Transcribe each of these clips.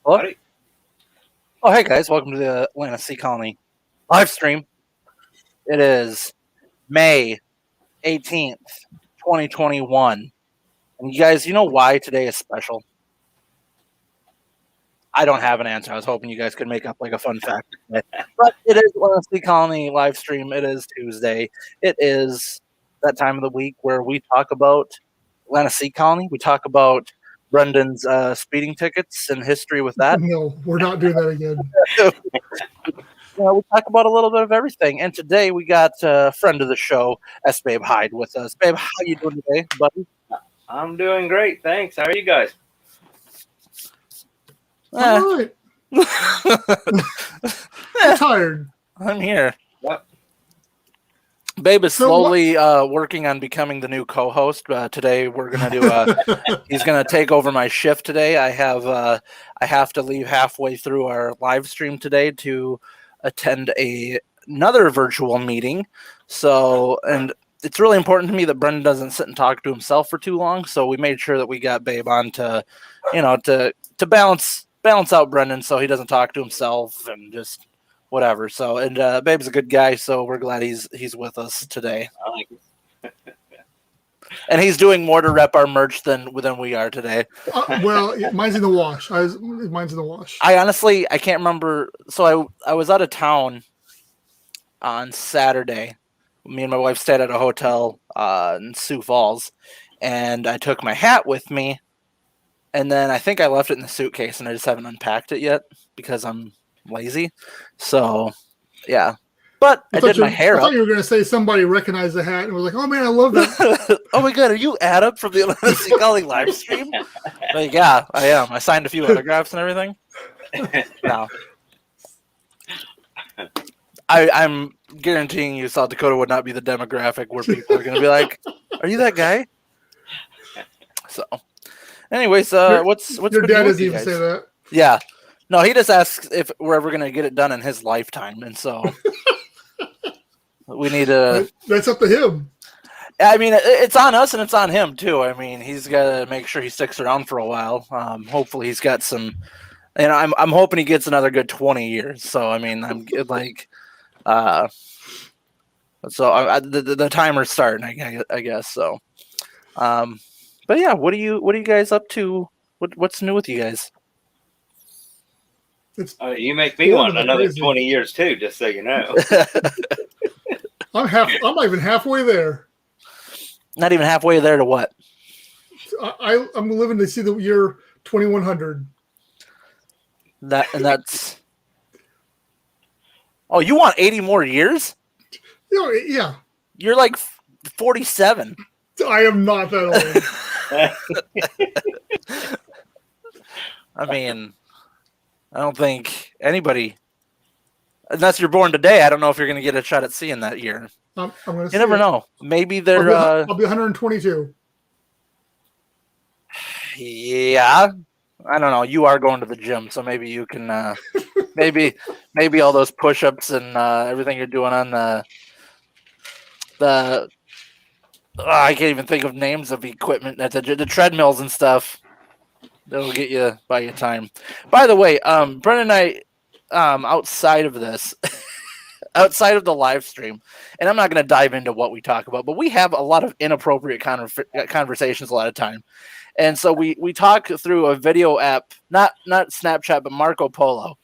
Hello? Howdy. Oh, hey guys, welcome to the Atlanta Sea Colony live stream. It is May 18th, 2021. And you guys, you know why today is special? I don't have an answer. I was hoping you guys could make up like a fun fact. But it is Atlanta Sea Colony live stream. It is Tuesday. It is that time of the week where we talk about Atlanta Sea Colony. We talk about Brendan's speeding tickets and history with that. No, we're not doing that again. We talk about a little bit of everything. And today we got a friend of the show, S. Babe Hyde, with us. Babe, how you doing today, buddy? I'm doing great, thanks. How are you guys? All right. I'm tired. I'm here. Yep. Babe is slowly working on becoming the new co-host. Today we're gonna do. He's gonna take over my shift today. I have to leave halfway through our live stream today to attend another virtual meeting. So, and it's really important to me that Brendan doesn't sit and talk to himself for too long. So we made sure that we got Babe on to balance out Brendan so he doesn't talk to himself and just whatever. So, and Babe's a good guy, so we're glad he's with us today. I like it. And he's doing more to rep our merch than we are today. Well, mine's in the wash. Mine's in the wash. I honestly can't remember. So I was out of town on Saturday. Me and my wife stayed at a hotel in Sioux Falls, and I took my hat with me, and then I think I left it in the suitcase, and I just haven't unpacked it yet because I'm lazy. So, yeah. But I did my hair up. I thought you were going to say somebody recognized the hat and was like, oh, man, I love that. Oh, my God. Are you Adam from the Atlanta Sea Colony live stream? Like, yeah, I am. I signed a few autographs and everything. No. I'm guaranteeing you South Dakota would not be the demographic where people are going to be like, are you that guy? So, anyways, what's your dad doesn't even say that. Yeah. No, he just asks if we're ever going to get it done in his lifetime. And so we need to. That's up to him. I mean, it's on us and it's on him, too. I mean, he's got to make sure he sticks around for a while. Hopefully he's got some. I'm hoping he gets another good 20 years. So, I mean, I'm like. The timer's starting, I guess. So. But yeah, what are you guys up to? What's new with you guys? You make me want another 20 years too, just so you know. I'm not even halfway there. Not even halfway there to what? I'm living to see the year 2100. That's. Oh, you want 80 more years? Yeah. You're like 47. I am not that old. I mean, I don't think anybody, unless you're born today, I don't know if you're going to get a shot at seeing that year. I'm gonna you never know. Maybe they're. I'll be 122. Yeah. I don't know. You are going to the gym, so maybe you can. maybe all those push-ups and everything you're doing on the I can't even think of names of equipment at the treadmills and stuff. That'll get you by your time. By the way, Brendan and I, outside of this, outside of the live stream, and I'm not going to dive into what we talk about, but we have a lot of inappropriate conversations a lot of time. And so we talk through a video app, not Snapchat, but Marco Polo.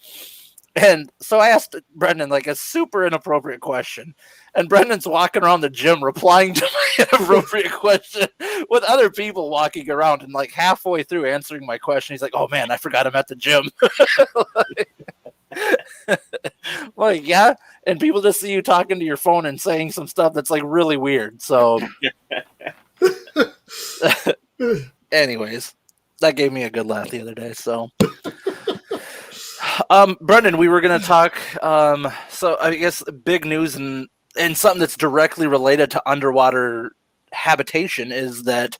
And so I asked Brendan like a super inappropriate question, and Brendan's walking around the gym replying to my inappropriate question with other people walking around, and like halfway through answering my question, he's like, "Oh man, I forgot I'm at the gym." like, yeah, and people just see you talking to your phone and saying some stuff that's like really weird. So, anyways, that gave me a good laugh the other day. So. Brendan, we were going to talk, so I guess big news and something that's directly related to underwater habitation is that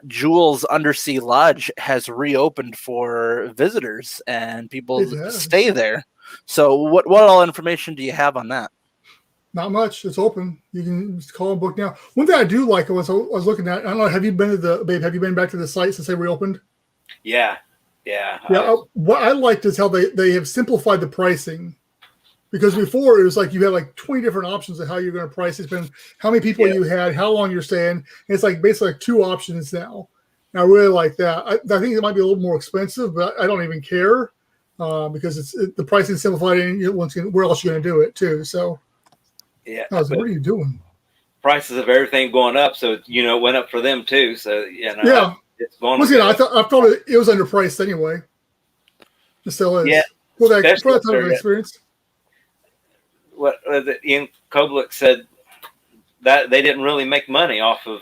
Jules Undersea Lodge has reopened for visitors and people stay there. So what all information do you have on that? Not much. It's open. You can just call and book now. One thing I do like I was looking at, I don't know, have you been back to the site since they reopened? Yeah. Yeah. What I liked is how they have simplified the pricing. Because before it was like you had like 20 different options of how you're going to price it, depending how many people you had, how long you're staying. And it's like basically like 2 options now. And I really like that. I think it might be a little more expensive, but I don't even care because the pricing simplified. And where else are you going to do it too? So yeah, I was like, what are you doing? Prices of everything going up, so it went up for them too. So it's going. Once again, I thought it was underpriced anyway. It still is. Yeah, for that type of experience. What Ian Koblich said that they didn't really make money off of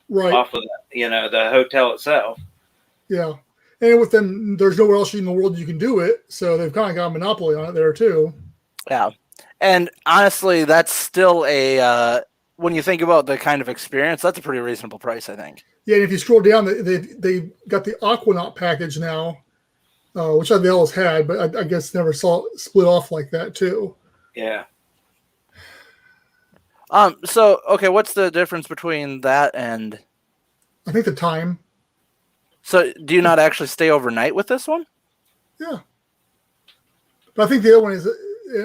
the hotel itself. Yeah, and with them, there's nowhere else in the world you can do it, so they've kind of got a monopoly on it there too. Yeah, and honestly, that's still a when you think about the kind of experience, that's a pretty reasonable price, I think. Yeah, and if you scroll down, they got the Aquanaut package now, which they always had, but I guess never saw it split off like that too. Yeah. So okay, what's the difference between that and? I think the time. So, do you not actually stay overnight with this one? Yeah. But I think the other one is,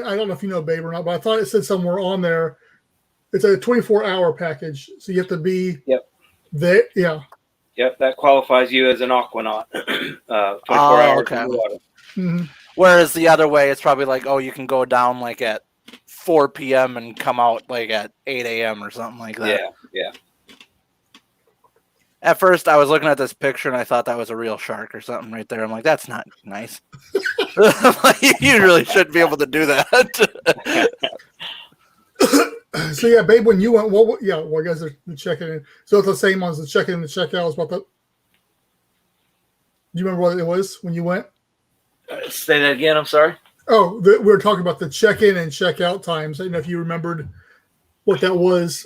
I don't know if you know Babe or not, but I thought it said somewhere on there, it's a 24-hour package. So you have to be there. Yeah. Yep, that qualifies you as an Aquanaut. 24 hours okay. in the water. Mm-hmm. Whereas the other way, it's probably like, you can go down like at 4 p.m. and come out like at 8 a.m. or something like that. Yeah. At first, I was looking at this picture and I thought that was a real shark or something right there. I'm like, that's not nice. You really shouldn't be able to do that. So yeah, Babe, when you went, I guess the check-in. So it's the same ones, the check-in and the check-out. Do you remember what it was when you went? Say that again. I'm sorry. Oh, we were talking about the check-in and check-out times. I don't know if you remembered what that was.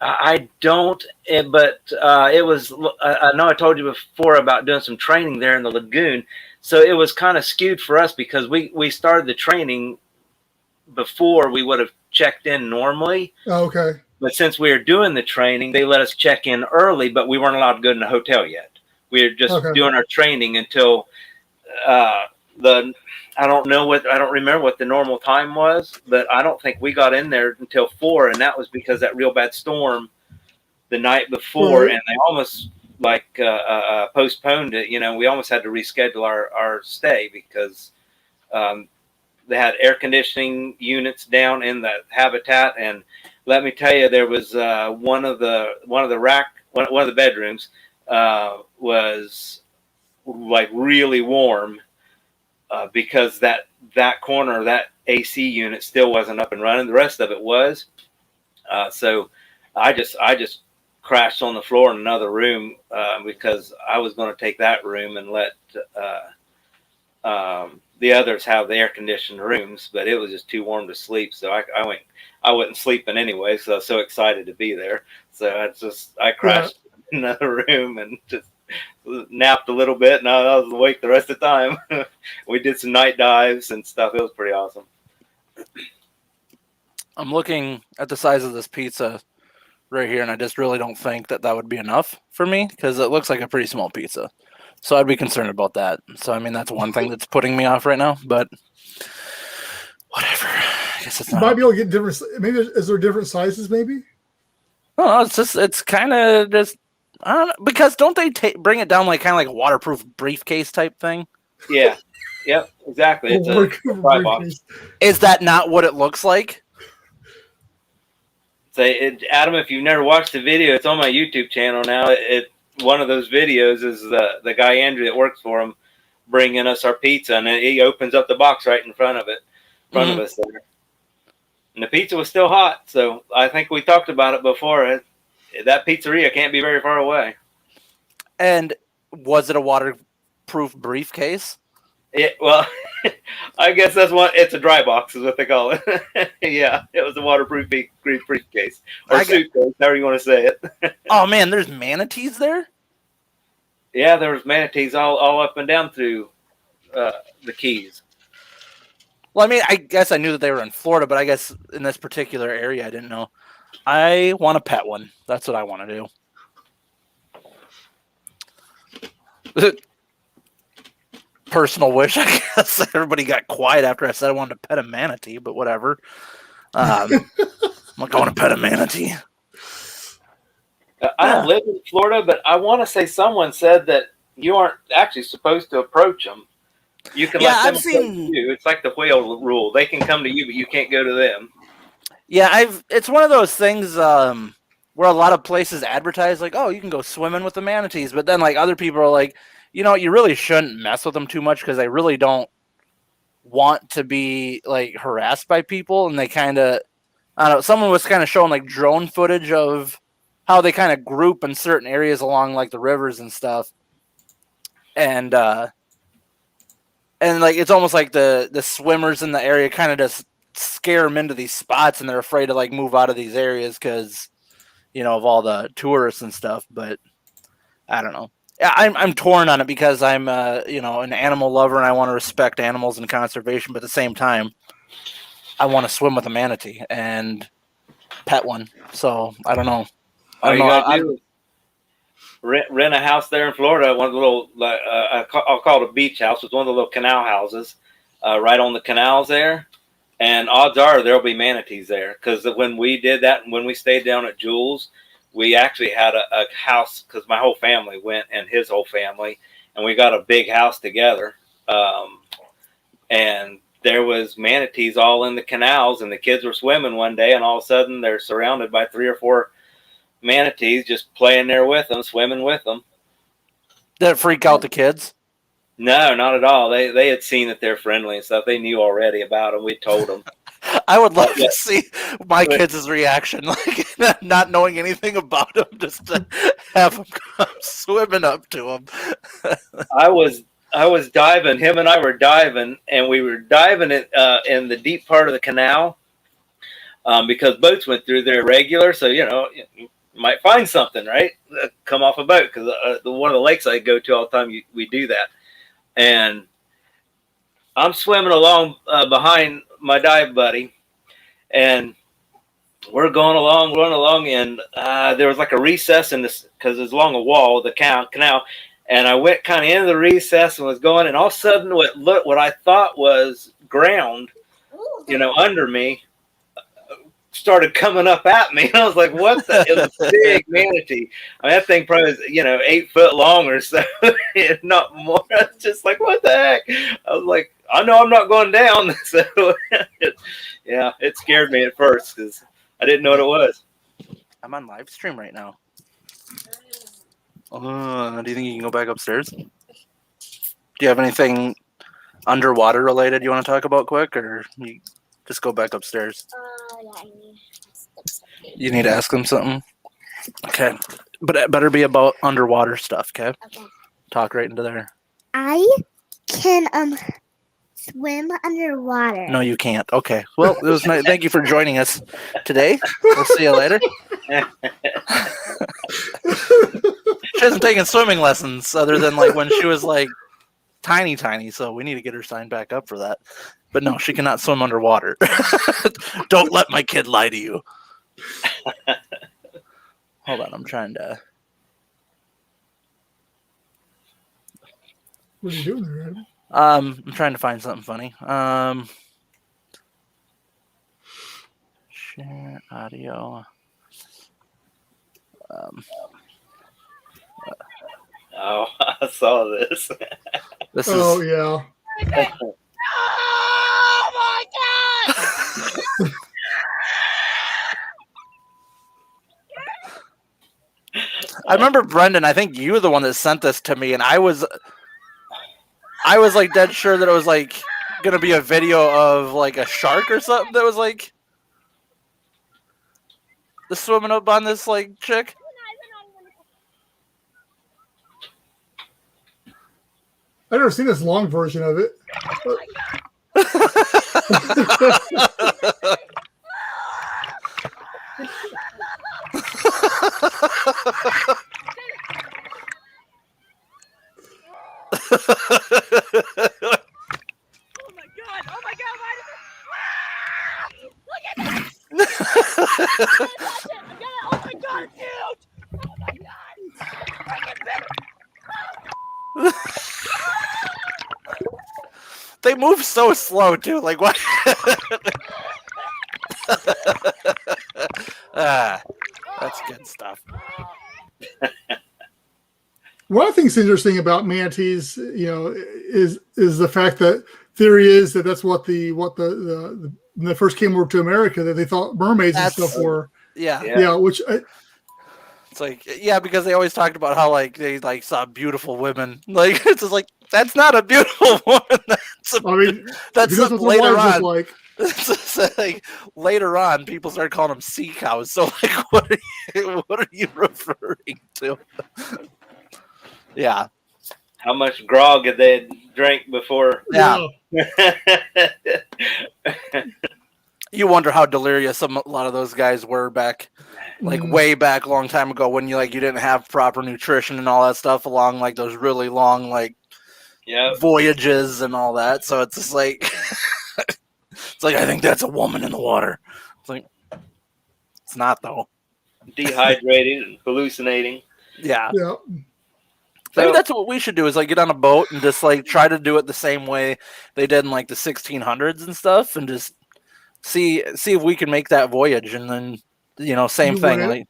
I don't, but it was. I know I told you before about doing some training there in the lagoon, so it was kind of skewed for us because we started the training before we would have checked in normally. Oh, okay. But since we were doing the training, they let us check in early, but we weren't allowed to go in the hotel yet. We were just doing our training until I don't remember what the normal time was, but I don't think we got in there until 4, and that was because that real bad storm the night before, and they almost postponed it. We almost had to reschedule our stay because they had air conditioning units down in the habitat, and let me tell you, there was one of the bedrooms was like really warm. Because that corner, that AC unit still wasn't up and running. The rest of it was. So I just crashed on the floor in another room because I was going to take that room and let the others have the air conditioned rooms, but it was just too warm to sleep. So I wasn't sleeping anyway. So I was so excited to be there. So I crashed in another room and just napped a little bit, and I was awake the rest of the time. We did some night dives and stuff. It was pretty awesome. I'm looking at the size of this pizza right here, and I just really don't think that would be enough for me because it looks like a pretty small pizza. So I'd be concerned about that. So I mean, that's one thing that's putting me off right now. But whatever. I guess it's not. You might be able to get different. Maybe is there different sizes? Maybe. No, it's kind of just. I don't know, because don't they bring it down kind of like a waterproof briefcase type thing? Yeah. Yep. Exactly. It's a fry box. Is that not what it looks like? Adam, if you've never watched the video, it's on my YouTube channel now. One of those videos is the guy Andrew that works for him bringing us our pizza, and he opens up the box right in front of us there. And the pizza was still hot, so I think we talked about it before. That pizzeria can't be very far away. And was it a waterproof briefcase? Well, I guess that's what it's a dry box is what they call it. Yeah, it was a waterproof briefcase or suitcase, however you want to say it. Oh man, there's manatees there. Yeah, there was manatees all up and down through the Keys. Well, I mean, I guess I knew that they were in Florida, but I guess in this particular area, I didn't know. I want to pet one. That's what I want to do. personal wish, I guess. Everybody got quiet after I said I wanted to pet a manatee, but whatever. I'm not going to pet a manatee. I don't live in Florida, but I want to say someone said that you aren't actually supposed to approach them. You can let them approach you. It's like the whale rule. They can come to you, but you can't go to them. Yeah, it's one of those things where a lot of places advertise like, oh, you can go swimming with the manatees, but then like other people are like, you know, you really shouldn't mess with them too much because they really don't want to be like harassed by people, and they kind of, I don't know, someone was kind of showing like drone footage of how they kind of group in certain areas along like the rivers and stuff, and like it's almost like the swimmers in the area kind of just scare them into these spots, and they're afraid to like move out of these areas because, you know, of all the tourists and stuff. But I don't know. I'm torn on it because I'm you know, an animal lover and I want to respect animals and conservation, but at the same time, I want to swim with a manatee and pet one. So I don't know. All you gotta do is rent a house there in Florida. One of the little, I'll call it a beach house. It's one of the little canal houses, right on the canals there. And odds are there'll be manatees there, because when we did that, when we stayed down at Jules, we actually had a house, because my whole family went and his whole family, and we got a big house together. And there was manatees all in the canals, and the kids were swimming one day, and all of a sudden they're surrounded by 3 or 4 manatees just playing there with them, swimming with them. Did it freak out the kids? No, not at all. They had seen that they're friendly and stuff. They knew already about them. We told them. I would love to see my kids' reaction, like not knowing anything about them, just to have them come swimming up to them. I was diving. Him and I were diving, and we were diving in the deep part of the canal because boats went through there regular. So, you know, you might find something, right? Come off a boat, because one of the lakes I go to all the time, we do that. And I'm swimming along behind my dive buddy, and we're going along, and there was like a recess in this, because it's along a wall of the canal, and I went kind of into the recess and was going, and all of a sudden what I thought was ground, you know, under me, started coming up at me. And I was like, what the? It was a big manatee. I mean, that thing probably was, you know, 8 foot long or so, if not more. I was just like, what the heck? I was like, I know I'm not going down. So, yeah, it scared me at first because I didn't know what it was. I'm on live stream right now. Do you think you can go back upstairs? Do you have anything underwater related you want to talk about quick, or you just go back upstairs? Yeah, You need to ask them something? Okay. But it better be about underwater stuff, okay? Okay. Talk right into there. I can swim underwater. No, you can't. Okay. Well, it was nice. Thank you for joining us today. We'll see you later. She hasn't taken swimming lessons other than like when she was like tiny, so we need to get her signed back up for that. But no, she cannot swim underwater. Don't let my kid lie to you. Hold on, I'm trying to. What are you doing there, Adam? I'm trying to find something funny. Share audio. Oh, I saw this. This is. Oh yeah. Oh my god! I remember Brendan. I think you were the one that sent this to me, and I was like dead sure that it was like gonna be a video of like a shark or something that was like the swimming up on this like chick. I've never seen this long version of it. Oh my god! Oh my god! Why look at that! Oh my god! It's huge! Oh my god! move so slow too. Like what? That's good stuff. One of the things interesting about manatees, is the fact that theory is that that's what the when they first came over to America, that they thought mermaids and stuff were. Yeah. Yeah, which It's like, yeah, because they always talked about how like they like saw beautiful women. Like it's just like that's not a beautiful woman. That's that's something what later look on. like. It's just like later on, people started calling them sea cows. So like, what are you referring to? Yeah. How much grog had they drank before? Yeah. You wonder how delirious a lot of those guys were back, like way back, long time ago, when you didn't have proper nutrition and all that stuff along like those really long voyages and all that. So it's just like it's like I think that's a woman in the water. It's like it's not though. Dehydrated and hallucinating. Yeah. Yeah. Maybe that's what we should do is like get on a boat and just like try to do it the same way they did in like the 1600s and stuff, and just see if we can make that voyage, and then same thing. Like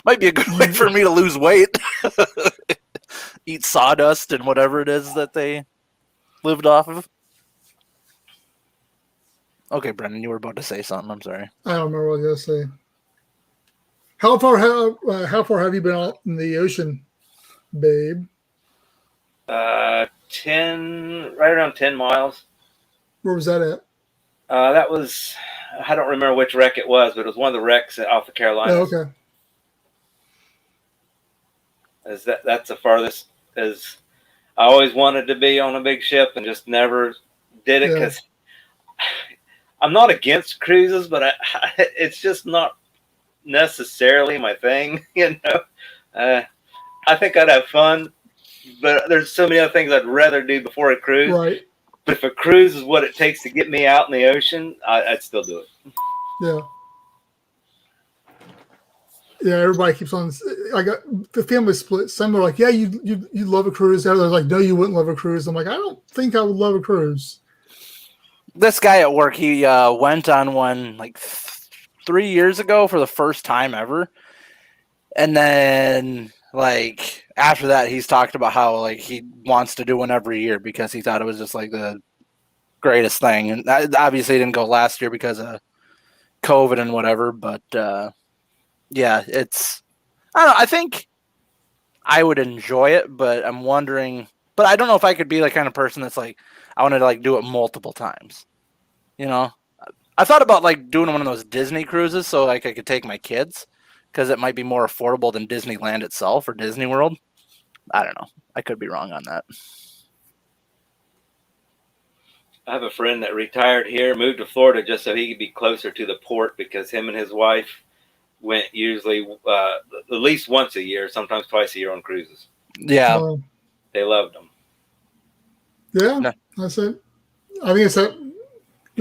might be a good way for me to lose weight. Eat sawdust and whatever it is that they lived off of. Okay, Brendan, you were about to say something. I'm sorry. I don't remember what I was going to say. How far have you been out in the ocean, babe? right around 10 miles. Where was that at? That was, I don't remember which wreck it was, but it was one of the wrecks off the Carolinas. Oh, okay. That's the farthest, as I always wanted to be on a big ship and just never did it because I'm not against cruises, but it's just not necessarily my thing. I think I'd have fun, but there's so many other things I'd rather do before a cruise. Right. But if a cruise is what it takes to get me out in the ocean, I'd still do it. Yeah. Yeah, everybody keeps on. I got the family split. Some are like, "Yeah, you love a cruise." Others like, "No, you wouldn't love a cruise." I'm like, I don't think I would love a cruise. This guy at work, he went on one like 3 years ago for the first time ever, and then like after that, he's talked about how like he wants to do one every year because he thought it was just like the greatest thing. And obviously, it didn't go last year because of COVID and whatever, but. Yeah, it's. I don't know. I think I would enjoy it, but I'm wondering. But I don't know if I could be the kind of person that's like I wanted to like do it multiple times. I thought about like doing one of those Disney cruises so like I could take my kids because it might be more affordable than Disneyland itself or Disney World. I don't know. I could be wrong on that. I have a friend that retired here, moved to Florida just so he could be closer to the port because him and his wife went usually at least once a year, sometimes twice a year on cruises. Yeah. They loved them. Yeah, no. That's it. I think it's that.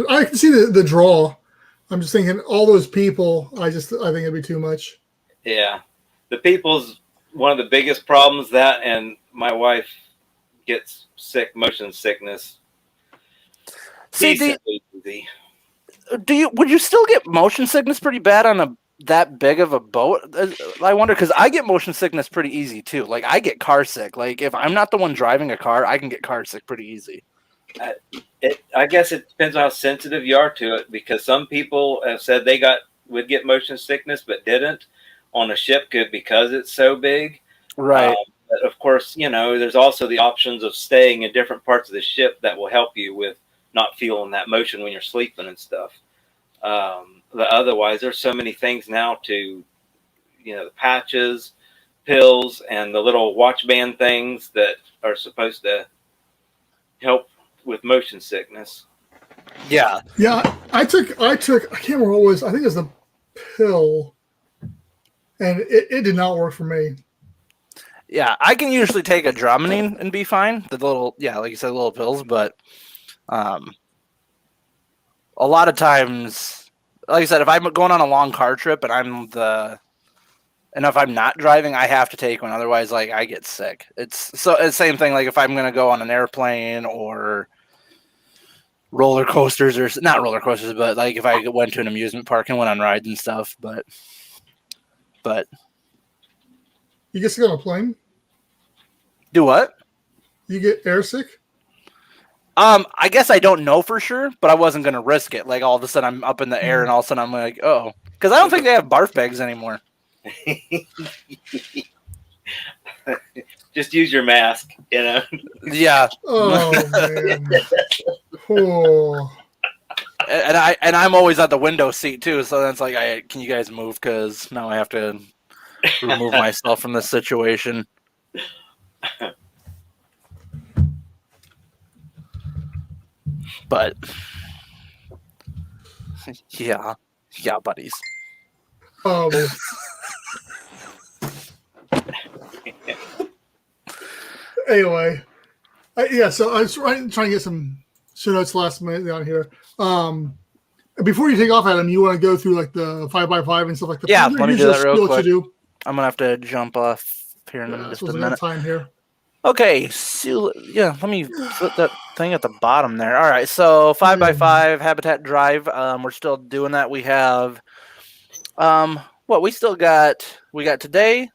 I can see the draw. I'm just thinking all those people. I think it'd be too much. Yeah, the people's one of the biggest problems. That and my wife gets sick, motion sickness. See, would you still get motion sickness pretty bad on that big of a boat? I wonder, because I get motion sickness pretty easy too. Like I get car sick. Like if I'm not the one driving a car, I can get car sick pretty easy. I guess it depends on how sensitive you are to it, because some people have said they would get motion sickness but didn't on a ship because it's so big. Right. But of course, there's also the options of staying in different parts of the ship that will help you with not feeling that motion when you're sleeping and stuff. Otherwise, there's so many things now to, the patches, pills, and the little watch band things that are supposed to help with motion sickness. Yeah. Yeah. I took, I can't remember what it was. I think it was the pill, and it did not work for me. Yeah. I can usually take a Dramamine and be fine. The little, like you said, little pills, but a lot of times, like I said, if I'm going on a long car trip and if I'm not driving, I have to take one. Otherwise, like I get sick. It's the same thing. Like if I'm going to go on an airplane or roller coasters, or not roller coasters, but like if I went to an amusement park and went on rides and stuff. But You get sick on a plane? do what? You get airsick? I guess I don't know for sure, but I wasn't gonna risk it. Like all of a sudden I'm up in the air, and all of a sudden I'm like, oh, because I don't think they have barf bags anymore. Just use your mask, you know. Yeah. Oh man. Oh. And I'm always at the window seat too, so that's like, can you guys move? Because now I have to remove myself from this situation. But yeah, buddies. Um, anyway, so I was trying to get some show notes last minute down here. Before you take off, Adam, you want to go through like the 5x5 and stuff like that? Yeah, let me do that real quick. You do. I'm gonna have to jump off here in just a minute. Time here. Okay, so yeah, let me put that thing at the bottom there. All right, so 5x5 Habitat Drive. We're still doing that. We have, we got today,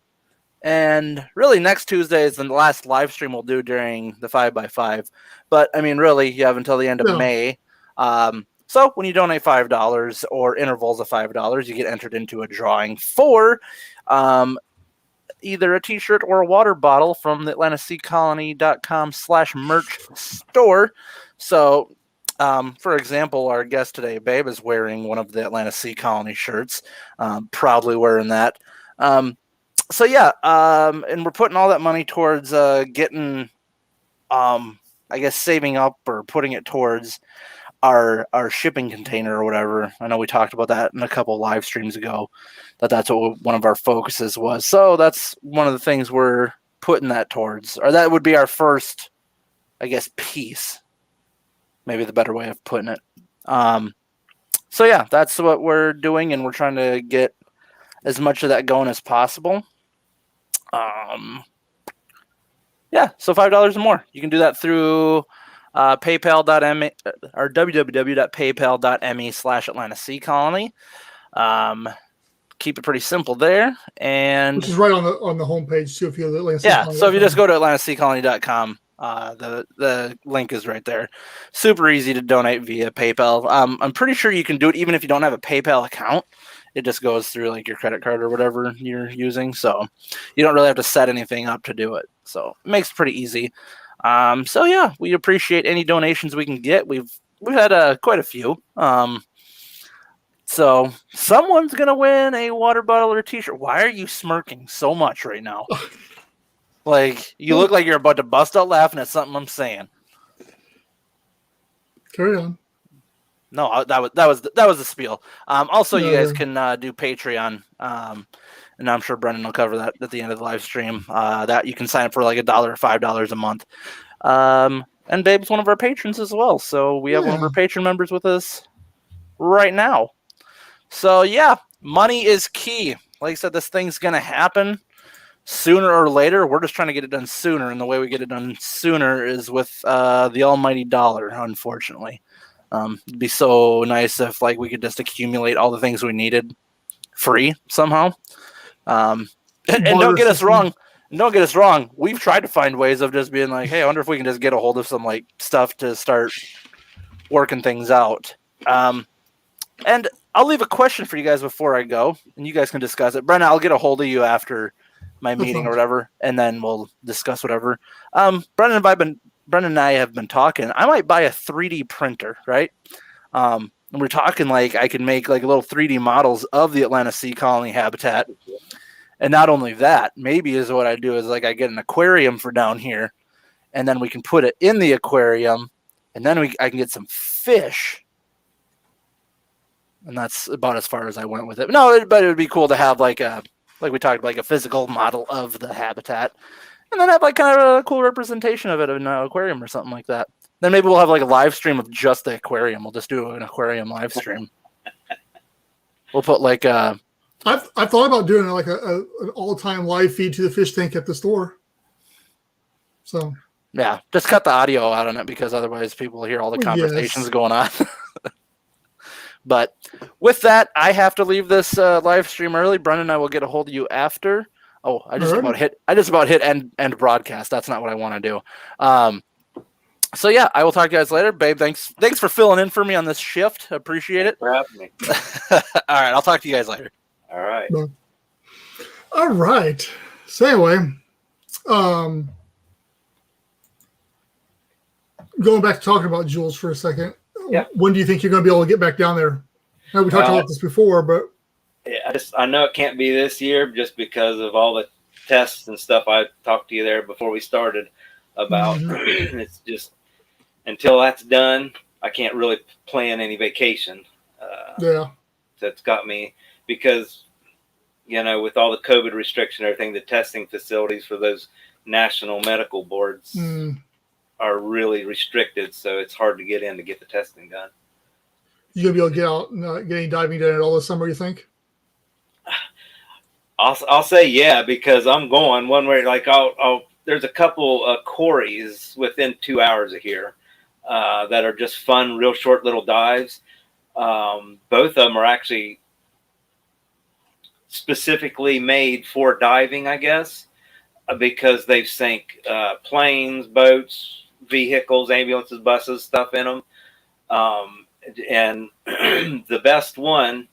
and really next Tuesday is the last live stream we'll do during the 5x5. But I mean, really, you have until the end of May. So when you donate $5 or intervals of $5, you get entered into a drawing for either a t-shirt or a water bottle from the AtlantaSeaColony.com/merch store. So, for example, our guest today, Babe, is wearing one of the Atlanta Sea Colony shirts, proudly wearing that. And we're putting all that money towards getting, I guess, saving up or putting it towards our shipping container or whatever. I know we talked about that in a couple live streams ago, that's what one of our focuses was. So that's one of the things we're putting that towards, or that would be our first, I guess, piece, maybe the better way of putting it. So yeah, that's what we're doing, and we're trying to get as much of that going as possible. So $5 or more. You can do that through paypal.me or www.paypal.me/Atlanta Sea Colony. Keep it pretty simple there, and which is right on the homepage too. If you go to so if you just go to AtlantaSeaColony.com, the link is right there. Super easy to donate via PayPal. I'm pretty sure you can do it even if you don't have a PayPal account. It just goes through like your credit card or whatever you're using, so you don't really have to set anything up to do it. So it makes it pretty easy. We appreciate any donations we can get. We've had quite a few. So someone's gonna win a water bottle or a t-shirt. Why are you smirking so much right now? Like you look like you're about to bust out laughing at something I'm saying. Carry on. No, that was the spiel. Also, you guys can do Patreon, and I'm sure Brendan will cover that at the end of the live stream. That you can sign up for like $1 or $5 a month. And Babe's one of our patrons as well, so we have one of our patron members with us right now. So yeah, money is key. Like I said, this thing's gonna happen sooner or later. We're just trying to get it done sooner, and the way we get it done sooner is with the almighty dollar. Unfortunately, it'd be so nice if like we could just accumulate all the things we needed free somehow. And don't get us wrong. Don't get us wrong. We've tried to find ways of just being like, hey, I wonder if we can just get a hold of some like stuff to start working things out. And I'll leave a question for you guys before I go, and you guys can discuss it. Brennan, I'll get a hold of you after my meeting or whatever, and then we'll discuss whatever. Brennan and I have been talking. I might buy a 3D printer, right? And we're talking like I can make like little 3D models of the Atlanta Sea Colony habitat. And not only that, maybe is what I do is like I get an aquarium for down here, and then we can put it in the aquarium, and then I can get some fish. And that's about as far as I went with it. No, but it would be cool to have like we talked about, like a physical model of the habitat, and then have like kind of a cool representation of it in an aquarium or something like that. Then maybe we'll have like a live stream of just the aquarium. We'll just do an aquarium live stream. We'll put like I've thought about doing like an all-time live feed to the fish tank at the store. So Yeah, just cut the audio out on it because otherwise people will hear all the conversations going on. But with that, I have to leave this live stream early. Brendan and I will get a hold of you after. Oh, I just about hit end broadcast. That's not what I want to do. So yeah, I will talk to you guys later, babe. Thanks for filling in for me on this shift. Appreciate it. For having me. All right, I'll talk to you guys later. All right. All right. So anyway, going back to talking about Jules for a second. Yeah. When do you think you're going to be able to get back down there? Now, we talked about this before, but yeah, I know it can't be this year just because of all the tests and stuff. I talked to you there before we started about. It's just until that's done, I can't really plan any vacation. That's got me because with all the COVID restriction and everything, the testing facilities for those national medical boards are really restricted, so it's hard to get in to get the testing done. You gonna be able to get out and get any diving done at all this summer, you think? I'll say yeah, because I'm going one way. Like there's a couple quarries within 2 hours of here that are just fun, real short little dives. Both of them are actually specifically made for diving, I guess, because they've sank planes, boats, vehicles, ambulances, buses, stuff in them. And the best one,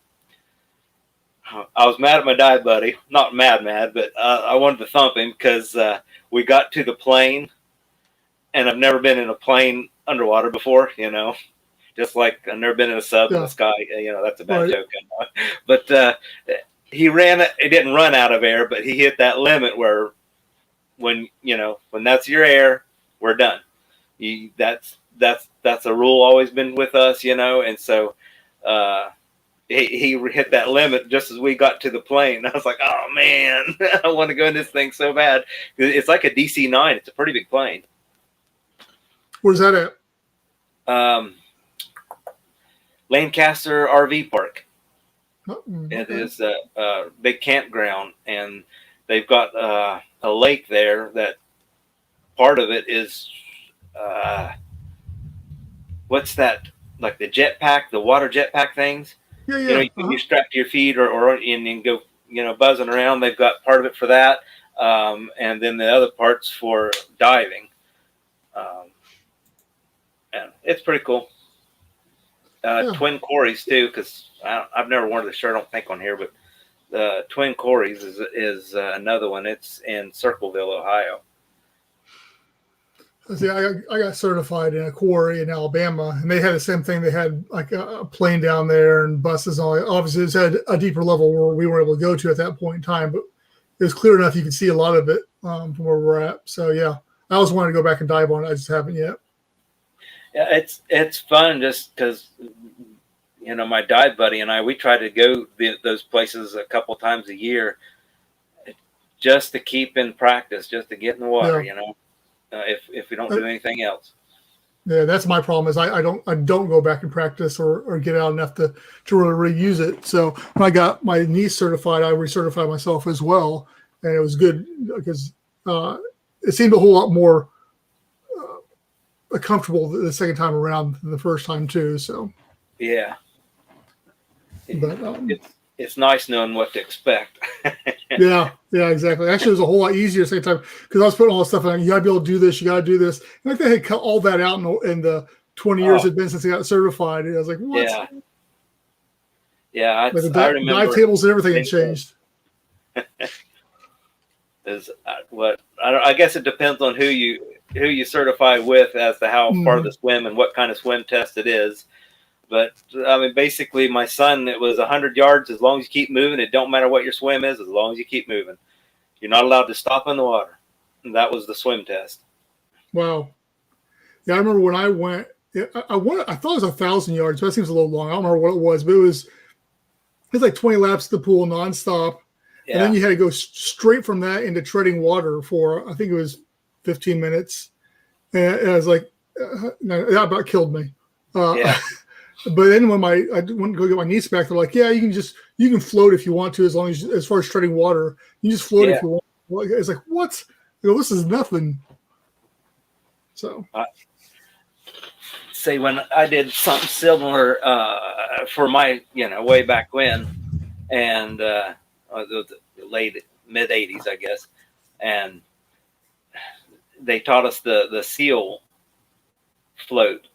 I was mad at my dive buddy. Not mad, but I wanted to thump him because we got to the plane, and I've never been in a plane underwater before, just like I've never been in a sub in the sky. That's a bad joke. But he didn't run out of air, but he hit that limit where when that's your air, we're done. That's a rule always been with us, and so he hit that limit just as we got to the plane. I was like, oh man, I want to go in this thing so bad. It's like a DC-9. It's a pretty big plane. Where's that at? Lancaster RV Park. Okay. It is a big campground, and they've got a lake there that part of it is what's that, like the jetpack, the water jetpack things? Yeah. You strap to your feet or and go buzzing around. They've got part of it for that, and then the other parts for diving. And it's pretty cool. Twin Quarries too, because I've never worn the shirt. I don't think on here, but Twin Quarries is another one. It's in Circleville, Ohio. See, I got certified in a quarry in Alabama, and they had the same thing. They had like a plane down there and buses and all that. Obviously, it's at a deeper level where we were able to go to at that point in time, but it was clear enough you could see a lot of it from where we're at. So yeah, I always wanted to go back and dive on it. I just haven't yet. Yeah, it's fun just because my dive buddy and we try to go those places a couple times a year just to keep in practice, just to get in the water. If we don't do anything else. Yeah, that's my problem. Is I don't go back and practice or get out enough to really reuse it. So when I got my niece certified, I recertified myself as well, and it was good because it seemed a whole lot more comfortable the second time around than the first time too. So yeah, but it's nice knowing what to expect. yeah, exactly. Actually, it was a whole lot easier the second time because I was putting all this stuff in. You got to be able to do this. You got to do this. And they had cut all that out in the 20 years it'd been since I got certified. And I was like, what? Yeah. I remember dive tables and everything had changed. I guess it depends on who you certify with as to how far the swim and what kind of swim test it is. But I mean, basically, my son, it was 100 yards. As long as you keep moving, it don't matter what your swim is. As long as you keep moving, you're not allowed to stop in the water. And that was the swim test. Wow. Yeah, I remember when I went. I thought it was 1,000 yards. But that seems a little long. I don't remember what it was, but it was like 20 laps to the pool nonstop, and then you had to go straight from that into treading water for I think it was 15 minutes. And I was like, that about killed me. But then when I went to go get my niece back, they're like, yeah, you can float if you want to, as far as treading water, you just float if you want. It's like, what? This is nothing. So say when I did something similar for my, way back when, and the late mid '80s, I guess, and they taught us the seal float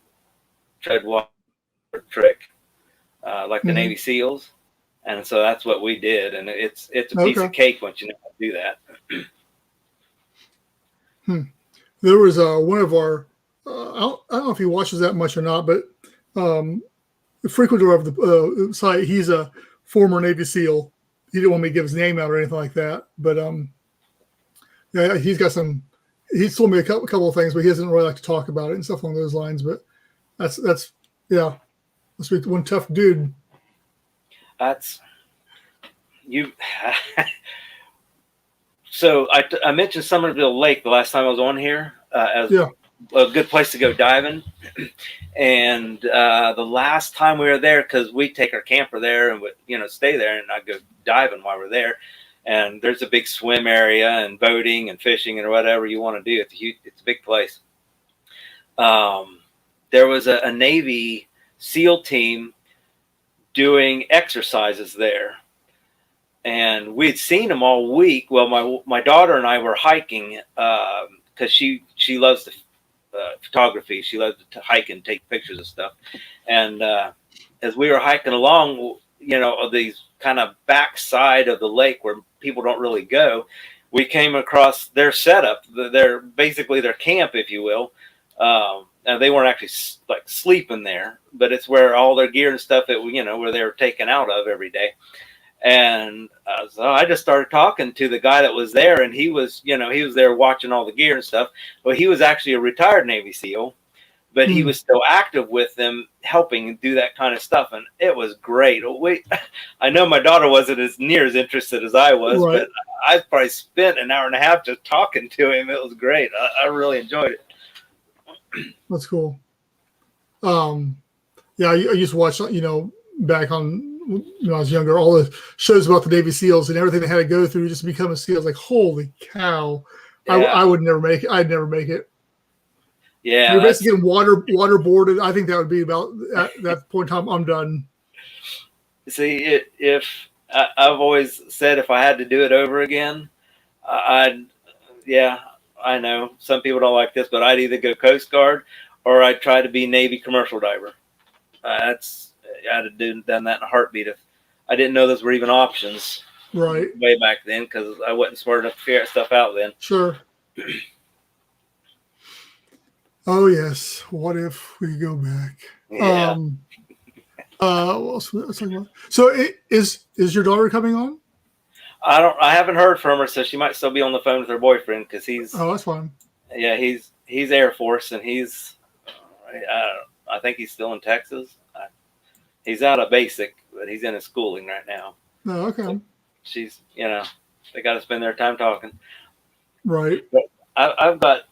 tread water trick, like the Navy SEALs, and so that's what we did, and it's a piece of cake once you know how to do that. There was one of our I don't know if he watches that much or not, but the frequenter of the site, he's a former Navy SEAL. He didn't want me to give his name out or anything like that, but yeah, he's got some. He's told me a couple of things, but he doesn't really like to talk about it and stuff along those lines. But that's yeah, must be one tough dude. That's you. So I mentioned Somerville Lake the last time I was on here as a good place to go diving. And the last time we were there, because we take our camper there and would, stay there, and I'd go diving while we're there. And there's a big swim area and boating and fishing and whatever you want to do. It's a big place. There was a Navy SEAL team doing exercises there. And we had seen them all week. Well, my daughter and I were hiking because she loves photography. She loves to hike and take pictures of stuff. And as we were hiking along, of these kind of backside of the lake where people don't really go, we came across their setup, basically their camp, if you will. And they weren't actually like sleeping there, but it's where all their gear and stuff where they were taken out of every day. And so I just started talking to the guy that was there, and he was there watching all the gear and stuff. Well, he was actually a retired Navy SEAL, but he was still active with them, helping do that kind of stuff. And it was great. I know my daughter wasn't as near as interested as I was, but I probably spent an hour and a half just talking to him. It was great. I really enjoyed it. That's cool. Yeah, I used to watch, back on, when I was younger, all the shows about the Navy SEALs and everything they had to go through just to become a SEAL. I was like, holy cow. Yeah. I would never make it. I'd never make it. Yeah. You're basically getting waterboarded. I think that would be about at that point in time, I'm done. See, I've always said if I had to do it over again, I know some people don't like this, but I'd either go Coast Guard or I'd try to be Navy commercial diver. I'd have done that in a heartbeat if I didn't know those were even options. Right. Way back then, because I wasn't smart enough to figure that stuff out then. Sure. Oh yes. What if we go back? Yeah. What else was I talking about? So is your daughter coming on? I haven't heard from her, so she might still be on the phone with her boyfriend because he's. Oh, that's fine. Yeah, he's Air Force, and he's. I think he's still in Texas. He's out of basic, but he's in his schooling right now. Oh, okay. So she's, they got to spend their time talking. Right. But I've got.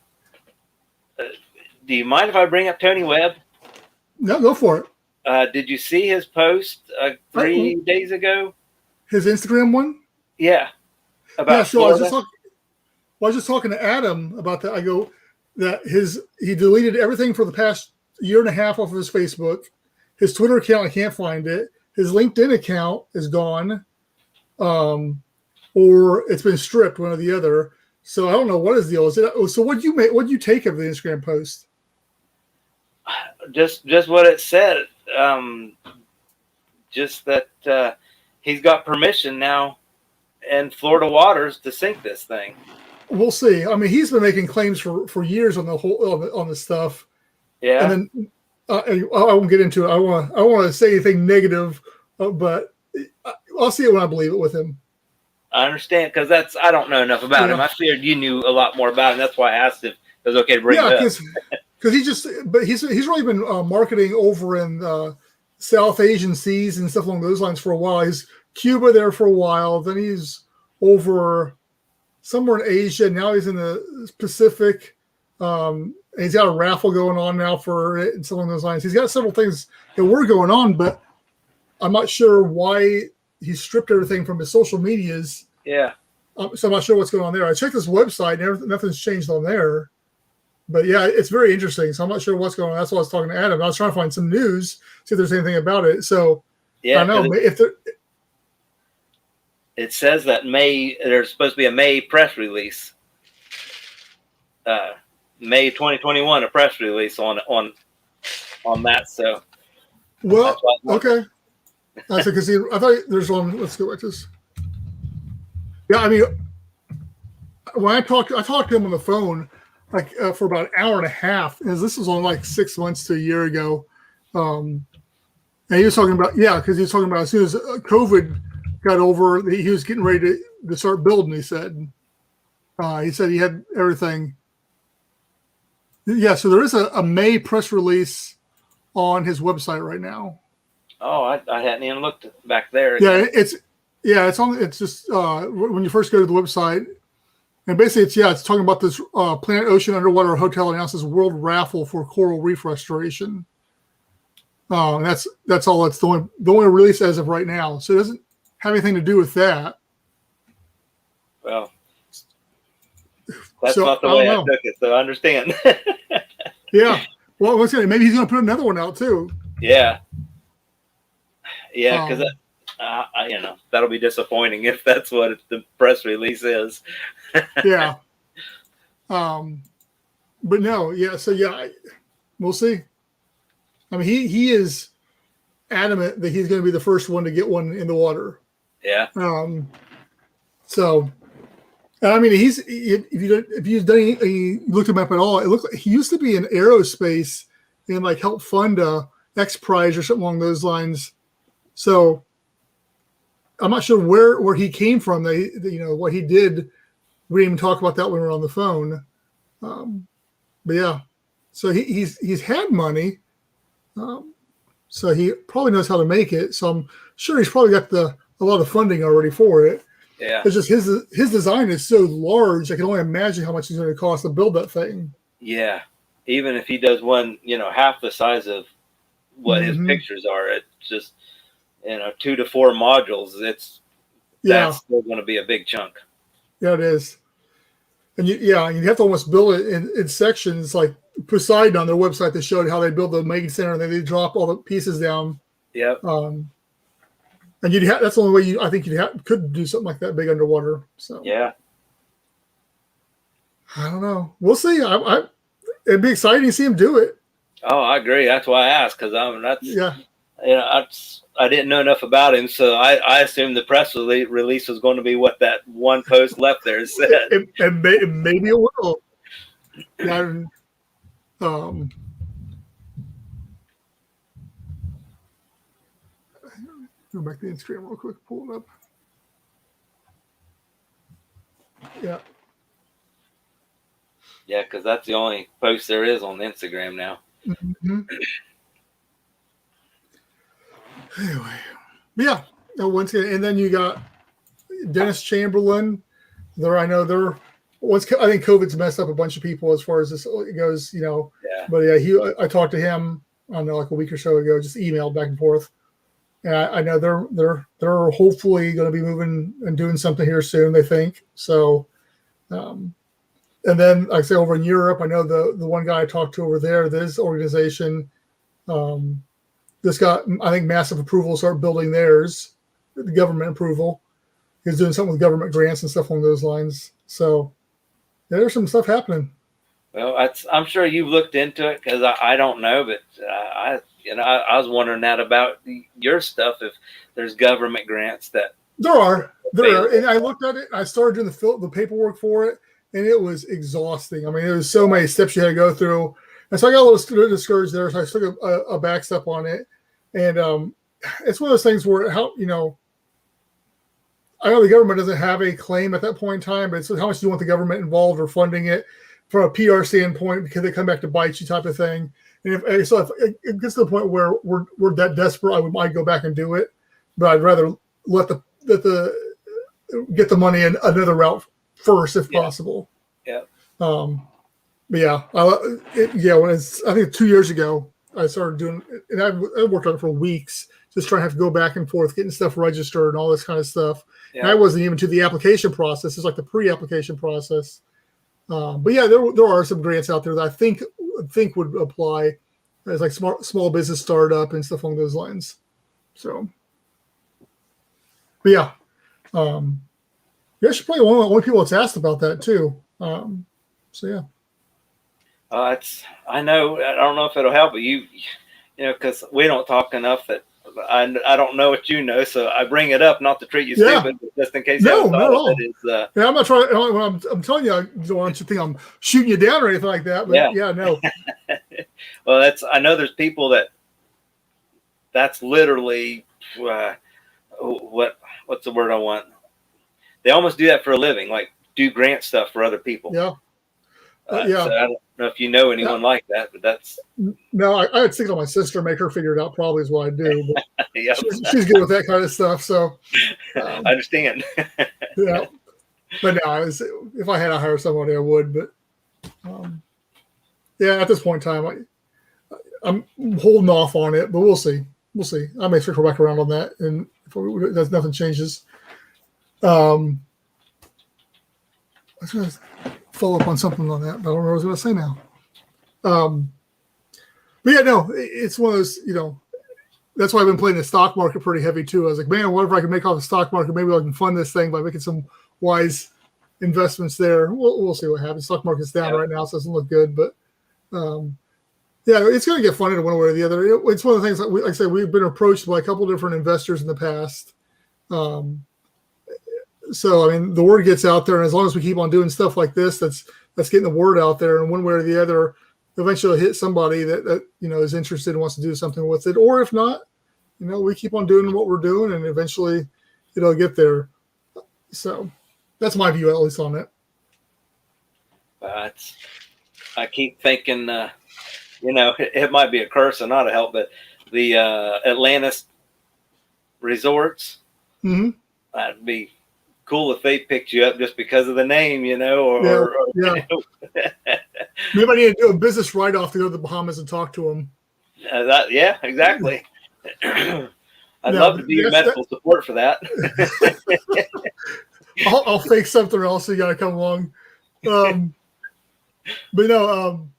Do you mind if I bring up Tony Webb? No, go for it. Did you see his post 3 days ago? His Instagram one? Yeah. About so I was just talking to Adam about that. I go that he deleted everything for the past year and a half off of his Facebook. His Twitter account, I can't find it. His LinkedIn account is gone, or it's been stripped, one or the other. So I don't know what his deal is. So what did you take of the Instagram post? Just what it said. Just that he's got permission now in Florida waters to sink this thing. We'll see. I mean, he's been making claims for years on the whole on the stuff. Yeah. And then I won't get into it. I want to say anything negative, but I'll see it when I believe it with him. I understand because I don't know enough about him. I figured you knew a lot more about him. That's why I asked if it was okay to bring it up. Because he's really been marketing over in South Asian seas and stuff along those lines for a while. He's Cuba there for a while. Then he's over somewhere in Asia. Now he's in the Pacific. And he's got a raffle going on now for it and something along those lines. He's got several things that were going on, but I'm not sure why he stripped everything from his social medias. Yeah. So I'm not sure what's going on there. I checked his website and nothing's changed on there. But yeah, it's very interesting. So I'm not sure what's going on. That's why I was talking to Adam. I was trying to find some news, see if there's anything about it. So Yeah, I don't know if there. it says that there's supposed to be a May press release. May 2021, a press release on that. So Well, okay. I said because I thought there's one. Let's go back to this. Yeah, I mean, when I talked to him on the phone like for about an hour and a half. And this was only like 6 months to a year ago. And he was talking about because he was talking about as soon as COVID got over, he was getting ready to start building. He said he had everything. Yeah, so there is a May press release on his website right now. Oh, I hadn't even looked back there. Yeah, it's on. It's just when you first go to the website, and basically it's talking about this Planet Ocean Underwater Hotel announces world raffle for coral reef restoration. And that's all. It's the only release as of right now. So it doesn't have anything to do with that. Well, that's not the way I took it, so I understand. Yeah. Well, maybe he's going to put another one out too. Yeah. Yeah, because that'll be disappointing if that's what the press release is. Yeah. But no, yeah. So yeah, we'll see. I mean, he is adamant that he's going to be the first one to get one in the water. Yeah. So, I mean, if you've done any, looked him up at all, it looked like he used to be in aerospace and like help fund X Prize or something along those lines. So, I'm not sure where he came from. What he did. We didn't even talk about that when we were on the phone. But yeah, so he's had money. So he probably knows how to make it. So I'm sure he's probably got a lot of funding already for it. Yeah. It's just his design is so large. I can only imagine how much it's going to cost to build that thing. Yeah. Even if he does one, half the size of what his pictures are, it's just, 2 to 4 modules. That's still going to be a big chunk. Yeah, it is. And you have to almost build it in sections. Like Poseidon on their website, they showed how they build the main center and then they drop all the pieces down. Yep. And that's the only way I think could do something like that big underwater. So yeah. I don't know. We'll see. It'd be exciting to see him do it. Oh, I agree. That's why I asked because I didn't know enough about him, so I assumed the press release was going to be what that one post left there said. Maybe it will. Yeah. Go back to Instagram real quick. Pull it up. Yeah. Yeah, because that's the only post there is on Instagram now. Mm-hmm. Anyway, yeah. Once again, and then you got Dennis Chamberlain. I think COVID's messed up a bunch of people as far as this goes. Yeah. But yeah, I talked to him. I don't know, like a week or so ago. Just emailed back and forth. And I know they're hopefully going to be moving and doing something here soon. They think so. And then, like I say, over in Europe, I know the one guy I talked to over there, this organization, this got, I think, massive approval to start building theirs, the government approval. He's doing something with government grants and stuff along those lines. So there's some stuff happening. Well, I'm sure you've looked into it because I don't know, but I was wondering that about your stuff. If there's government grants that there are, and I looked at it. I started doing the paperwork for it, and it was exhausting. I mean, there was so many steps you had to go through, and so I got a little discouraged there. So I took a back step on it, and it's one of those things where I know the government doesn't have a claim at that point in time, but it's how much do you want the government involved or funding it from a PR standpoint because they come back to bite you type of thing. And if it gets to the point where we're that desperate, I might go back and do it, but I'd rather let get the money in another route first if possible. Yeah. But yeah, I think 2 years ago I started doing, and I worked on it for weeks, just trying to have to go back and forth, getting stuff registered and all this kind of stuff. Yeah. And I wasn't even to the application process. It's like the pre-application process. But yeah, there are some grants out there that I think would apply as like small business startup and stuff along those lines. So, but yeah, you're actually probably one of the only people that's asked about that too. So yeah. I know. I don't know if it'll help, but because we don't talk enough that I don't know what you know, so I bring it up not to treat you stupid, but just in case you haven't thought of it. Yeah, I'm not trying. I'm telling you, I don't want you to think I'm shooting you down or anything like that. But yeah no. Well, I know there's people that's literally what's the word I want? They almost do that for a living, like do grant stuff for other people. Yeah. So I don't know if you know anyone like that, but that's no. I would think on my sister, make her figure it out. Probably is what I do. But yep. she's good with that kind of stuff. So I understand. Yeah, but no, if I had to hire somebody, I would. But yeah, at this point in time, I'm holding off on it. But we'll see. We'll see. I may circle back around on that, and if nothing changes. I was going to follow up on something on that, but I don't know what I was going to say now. But yeah, no, it's one of those, that's why I've been playing the stock market pretty heavy too. I was like, man, whatever I can make off the stock market, maybe I can fund this thing by making some wise investments there. We'll see what happens. Stock market's down right now, so it doesn't look good, but yeah, it's going to get funded one way or the other. It's one of the things that, like I said, we've been approached by a couple of different investors in the past. So, I mean, the word gets out there, and as long as we keep on doing stuff like this, that's getting the word out there, and one way or the other, eventually hit somebody that is interested and wants to do something with it. Or if not, we keep on doing what we're doing, and eventually it'll get there. So that's my view, at least, on it. I keep thinking, it might be a curse and not a help, but the Atlantis resorts, that'd be cool if they picked you up just because of the name, Yeah. Maybe I need to do a business write-off to go to the Bahamas and talk to them. Yeah, exactly. I'd love to be your medical support for that. I'll fake something else, so you got to come along. But no,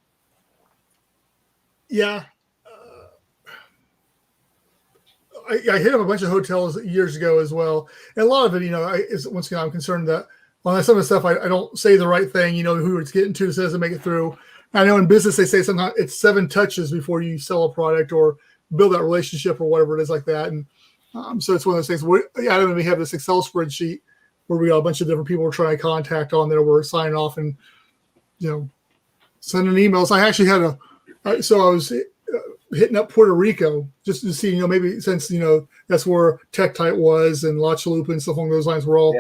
yeah. I hit up a bunch of hotels years ago as well. And a lot of it, is once again, I'm concerned that on some of the stuff, I don't say the right thing, who it's getting to says to make it through. I know in business, they say sometimes it's 7 touches before you sell a product or build that relationship or whatever it is like that. And so it's one of those things where I don't even have this Excel spreadsheet where we got a bunch of different people we're trying to contact on there. We're signing off and, sending emails. I actually had so I was hitting up Puerto Rico just to see, maybe since, that's where Tech Tite was and La Chalupa and stuff along those lines were all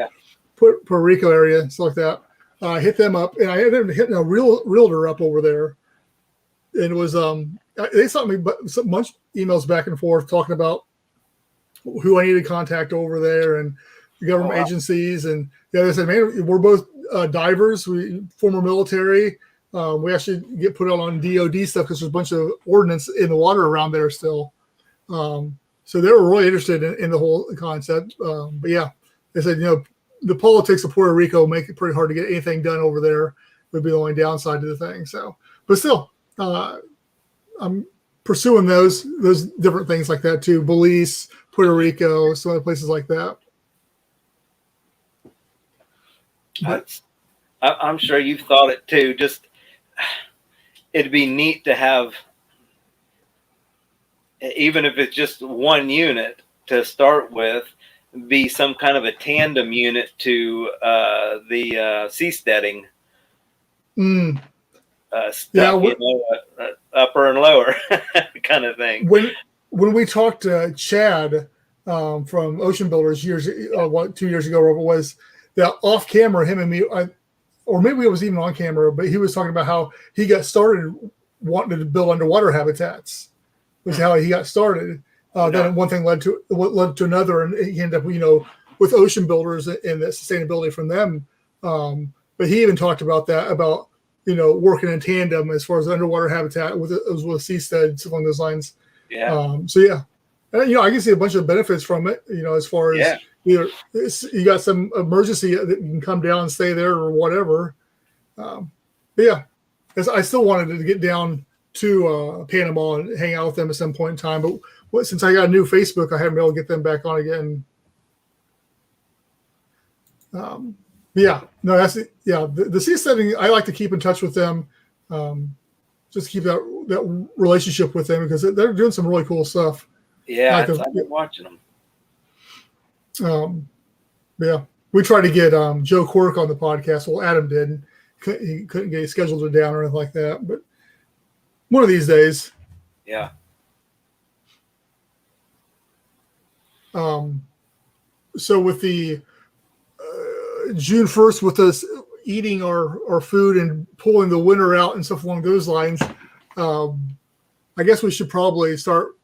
Puerto Rico area, stuff like that. I hit them up, and I ended up hitting a realtor up over there. And it was, they sent me a bunch of emails back and forth talking about who I needed to contact over there and the government agencies. And they said, man, we're both divers, former military. We actually get put out on DOD stuff because there's a bunch of ordnance in the water around there still. So they were really interested in the whole concept. But yeah, they said, the politics of Puerto Rico make it pretty hard to get anything done over there. Would be the only downside to the thing. So, but still, I'm pursuing those different things like that too. Belize, Puerto Rico, some other places like that. But I'm sure you've thought it too. Just it'd be neat to have, even if it's just one unit to start with, be some kind of a tandem unit to the seasteading stuff, upper and lower kind of thing. When we talked to Chad from Ocean Builders 2 years ago, whatever it was, that off camera, him and me, or maybe it was even on camera, but he was talking about how he got started wanting to build underwater habitats. Was how he got started. Then one thing led to another, and he ended up, with Ocean Builders and the sustainability from them. But he even talked about that, about working in tandem as far as underwater habitat with seastead, stuff along those lines. Yeah. So yeah, and, I can see a bunch of benefits from it. As far as either you got some emergency that you can come down and stay there or whatever. But yeah, 'cause I still wanted to get down to Panama and hang out with them at some point in time. But since I got a new Facebook, I haven't been able to get them back on again. Yeah, no, that's it. Yeah. The seasteading, I like to keep in touch with them, just keep that relationship with them because they're doing some really cool stuff. Yeah, Like I've been watching them. Yeah, we tried to get Joe Quirk on the podcast. Well, Adam did. He couldn't get scheduled or down or anything like that. But one of these days. Yeah. So with the June 1st, with us eating our food and pulling the winter out and stuff along those lines, I guess we should probably start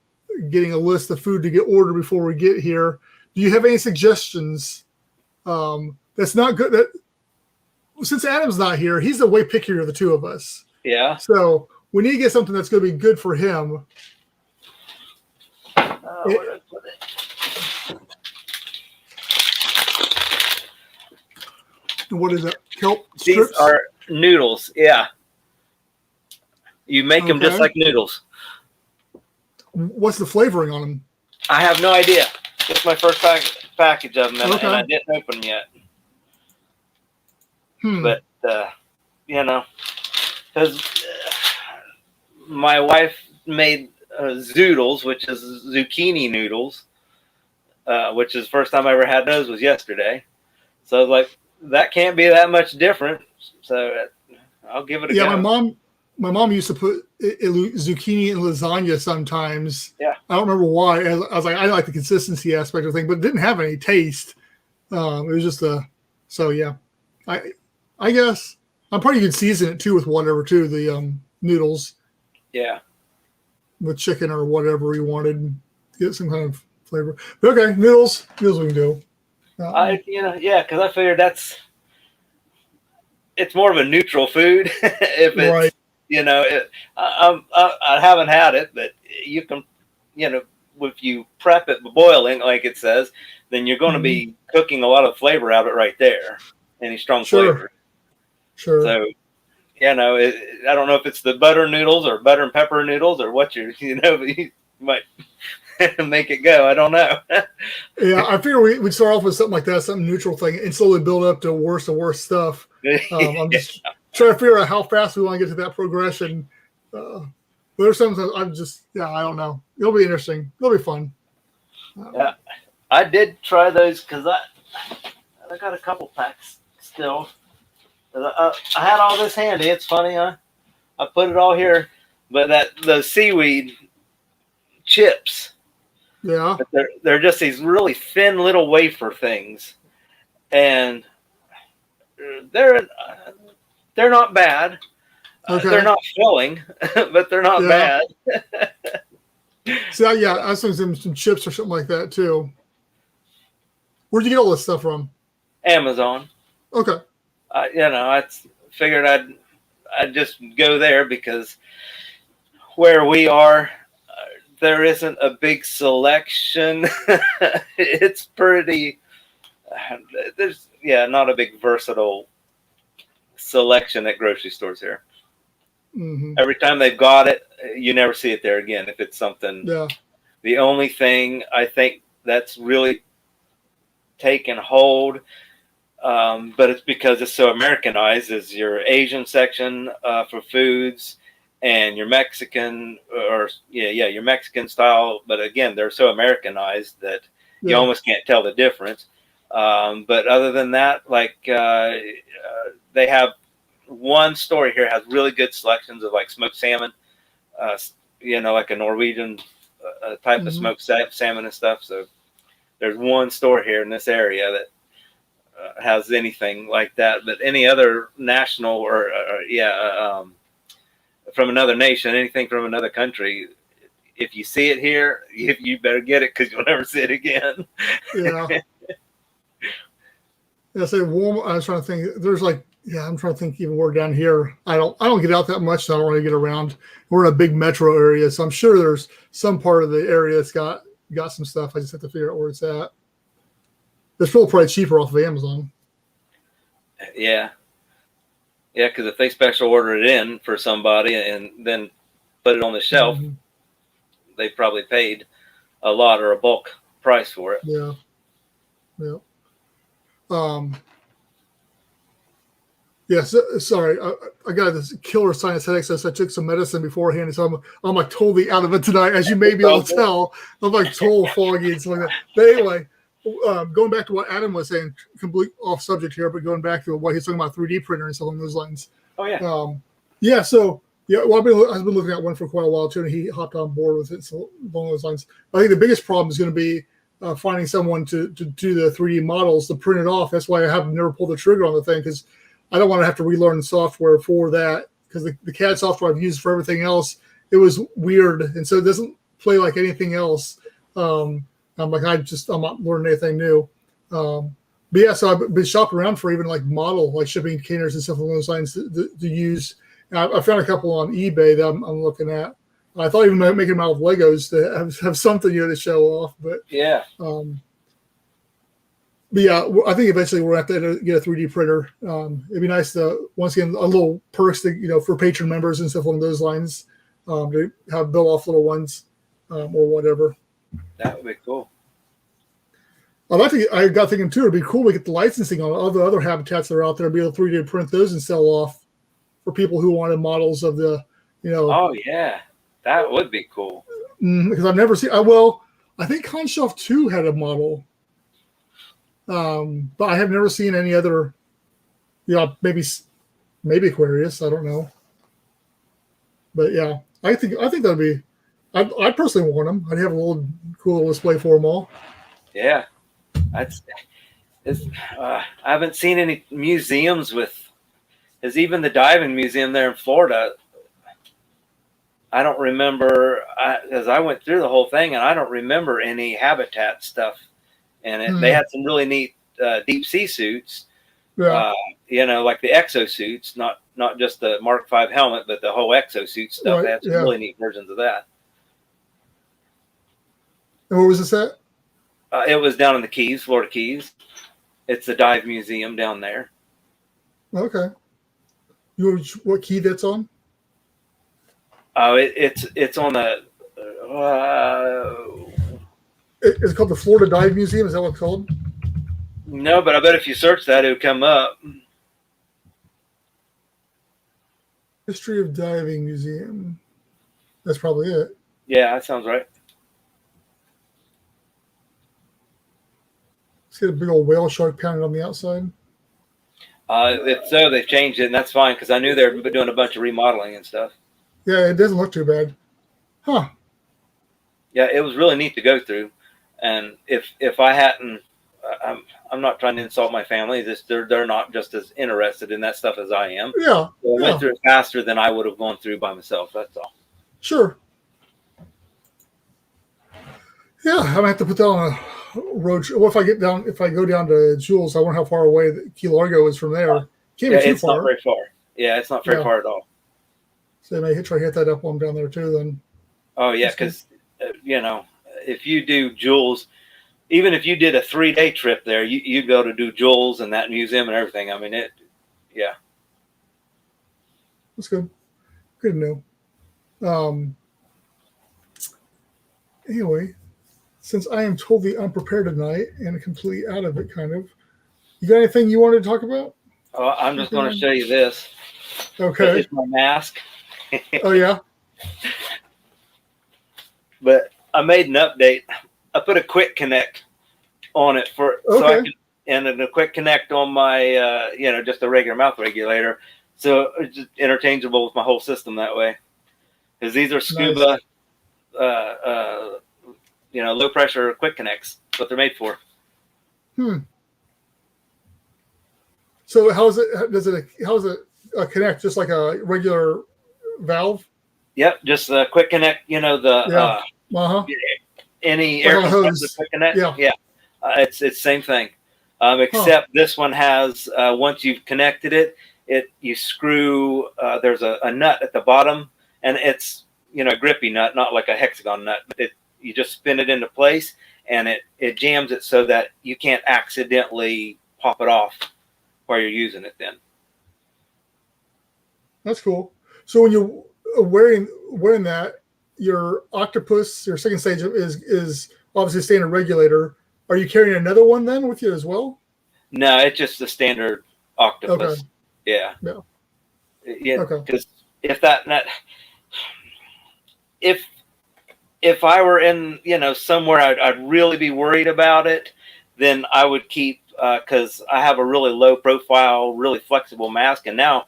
getting a list of food to get ordered before we get here. Do you have any suggestions? That's not good. That since Adam's not here, he's the way pickier of the two of us. Yeah. So we need to get something that's going to be good for him. Where did I put it? What is it? Kelp These strips? are noodles. Yeah. You make them just Okay. like noodles. What's the flavoring on them? I have no idea. It's my first package of them, and, Okay. and I didn't open them yet. But, because my wife made zoodles, which is zucchini noodles, which is the first time I ever had those was yesterday. So I was like, that can't be that much different. So I'll give it a go. My mom used to put zucchini in lasagna sometimes. Yeah. I don't remember why. I was like, I like the consistency aspect of the thing, but it didn't have any taste. It was just so yeah. I guess I'm probably could season it too with whatever too, the noodles. Yeah. With chicken or whatever you wanted, get some kind of flavor. But okay, noodles we can do. Because I figured it's more of a neutral food. If it's, right. I haven't had it, but you can, if you prep it boiling, like it says, then you're going to be cooking a lot of flavor out of it right there. Any strong flavor. Sure. So, I don't know if it's the butter noodles or butter and pepper noodles or what you might make it go. I don't know. Yeah, I figure we'd start off with something like that, something neutral thing, and slowly build up to worse and worse stuff. I'm just trying to figure out how fast we want to get to that progression. There's sometimes I don't know. It'll be interesting. It'll be fun. Yeah, I did try those because I got a couple packs still. I had all this handy. It's funny, I put it all here, but those seaweed chips. Yeah, but they're just these really thin little wafer things, and they're not bad. Okay. They're not filling, but they're not bad. So yeah, I sent some chips or something like that too. Where'd you get all this stuff from? Amazon. Okay. I figured I'd just go there because where we are, there isn't a big selection. It's pretty. There's not a big versatile selection at grocery stores here. Mm-hmm. Every time they've got it, you never see it there again. If it's something, the only thing I think that's really taken hold, but it's because it's so Americanized, is your Asian section for foods and your Mexican your Mexican style. But again, they're so Americanized that you almost can't tell the difference. But other than that, like they have one store here has really good selections of like smoked salmon, like a Norwegian type of smoked salmon and stuff. So there's one store here in this area that has anything like that. But any other national or from another nation, anything from another country, if you see it here, you better get it because you'll never see it again. Yeah. Yeah, say Walmart. I was trying to think. There's like, I'm trying to think even more down here. I don't get out that much, so I don't really get around. We're in a big metro area, so I'm sure there's some part of the area that's got some stuff. I just have to figure out where it's at. It's probably cheaper off of Amazon. Yeah. Yeah, because if they special order it in for somebody and then put it on the shelf, Mhm. they probably paid a lot or a bulk price for it. Yeah. Yeah. Um, yeah. Sorry. I got this killer sinus headache, so I took some medicine beforehand. So I'm like totally out of it tonight. As you may be able to tell, I'm like total foggy and stuff like that. But anyway, going back to what Adam was saying, complete off subject here, but going back to what he's talking about 3D printer and stuff along those lines. Oh yeah. Yeah. So yeah, well, I've been looking at one for quite a while too, and he hopped on board with it. So along those lines, I think the biggest problem is going to be finding someone to do the 3D models to print it off. That's why I have never pulled the trigger on the thing, because I don't want to have to relearn the software for that, because the CAD software I've used for everything else, it was weird, and so it doesn't play like anything else. I'm like, I'm not learning anything new. But yeah, so I've been shopping around for even like model, like shipping containers and stuff along those lines to use. I found a couple on eBay that I'm looking at. I thought even making them out of Legos to have something to show off, but Yeah. But yeah, I think eventually we'll have to get a 3D printer. It'd be nice to, once again, a little perks to, for patron members and stuff along those lines, to have build off little ones or whatever. That would be cool. I got thinking too, it'd be cool to get the licensing on all the other habitats that are out there, be able to 3D print those and sell off for people who wanted models of the, Oh yeah, that would be cool. Because I've never seen, I think Conshelf 2 had a model. But I have never seen any other, maybe Aquarius. I don't know. But yeah, I think that'd be, I personally want them. I'd have a little cool display for them all. Yeah. I haven't seen any museums there's even the diving museum there in Florida. I don't remember, as I went through the whole thing, and I don't remember any habitat stuff. And they had some really neat deep sea suits, Yeah. Like the exosuits, not just the Mark V helmet, but the whole exosuit stuff. Right, They had some really neat versions of that. And where was this at? It was down in the Keys, Florida Keys. It's the dive museum down there. Okay. What key that's on? It's on the. It's called the Florida Dive Museum. Is that what it's called? No, but I bet if you search that, it would come up. History of Diving Museum. That's probably it. Yeah, that sounds right. Let's get a big old whale shark pounded on the outside. They've changed it, and that's fine, because I knew they were doing a bunch of remodeling and stuff. Yeah, it doesn't look too bad. Huh. Yeah, it was really neat to go through. And if I hadn't, I'm not trying to insult my family. They're not just as interested in that stuff as I am. Yeah. So I went through it faster than I would have gone through by myself. That's all. Sure. Yeah, I'm gonna have to put that on a road. Well, if I go down to Jules, I wonder how far away Key Largo is from there. Can't be too it's far. not very far. Yeah, it's not very far at all. So I may try to hit that up while I'm down there too. Then. Oh yeah, because if you do Jules, even if you did a 3-day trip there, you'd be able to do Jules and that museum and everything. I mean yeah. That's good. Good to know. Anyway, since I am totally unprepared tonight and completely out of it, kind of, you got anything you wanted to talk about? I'm just going to show you this. Okay. It's my mask. Oh yeah. But I made an update. I put a quick connect on it so I can, and then a quick connect on my just a regular mouth regulator, so it's just interchangeable with my whole system that way. Because these are SCUBA, low pressure quick connects. That's what they're made for. So how is it connect? Just like a regular valve? Yep, just a quick connect. Any air compressor quick connect. Yeah. It's the same thing, except this one has once you've connected it, you screw. There's a nut at the bottom, and it's a grippy nut, not like a hexagon nut, but you just spin it into place, and it jams it so that you can't accidentally pop it off while you're using it. Then. That's cool. So when you're wearing that, your octopus, your second stage is obviously staying a regulator. Are you carrying another one then with you as well? No, it's just the standard octopus. Okay. Yeah. Yeah. Yeah. Okay. Because if I were in, somewhere I'd really be worried about it, then I would keep, because I have a really low profile, really flexible mask. And now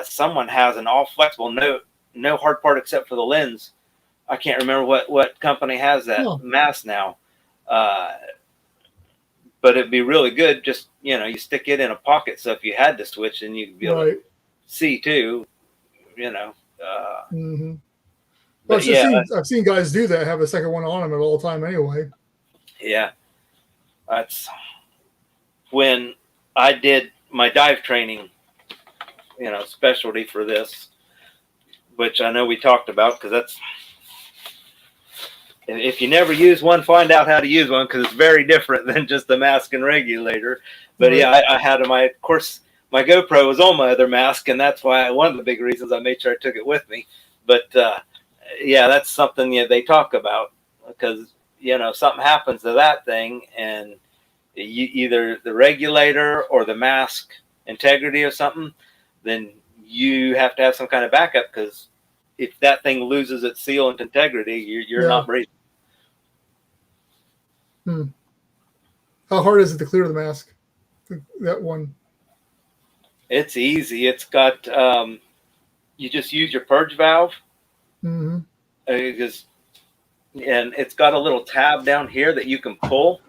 someone has an all flexible, no hard part except for the lens. I can't remember what company has that mask now. But it'd be really good. Just, you stick it in a pocket. So if you had to switch, then you'd be able to see too, Mm-hmm. But I've seen guys do that, have a second one on them at all time anyway. Yeah. That's when I did my dive training, specialty for this, which I know we talked about, because that's, if you never use one, find out how to use one, because it's very different than just the mask and regulator. But yeah, I had of course, my GoPro was on my other mask, and that's why one of the big reasons I made sure I took it with me. But yeah, that's something they talk about, because something happens to that thing, and either the regulator or the mask integrity or something, then you have to have some kind of backup, because if that thing loses its seal and integrity, you're not breathing. How hard is it to clear the mask? That one. It's easy. It's got you just use your purge valve. Mm-hmm. And it's got a little tab down here that you can pull.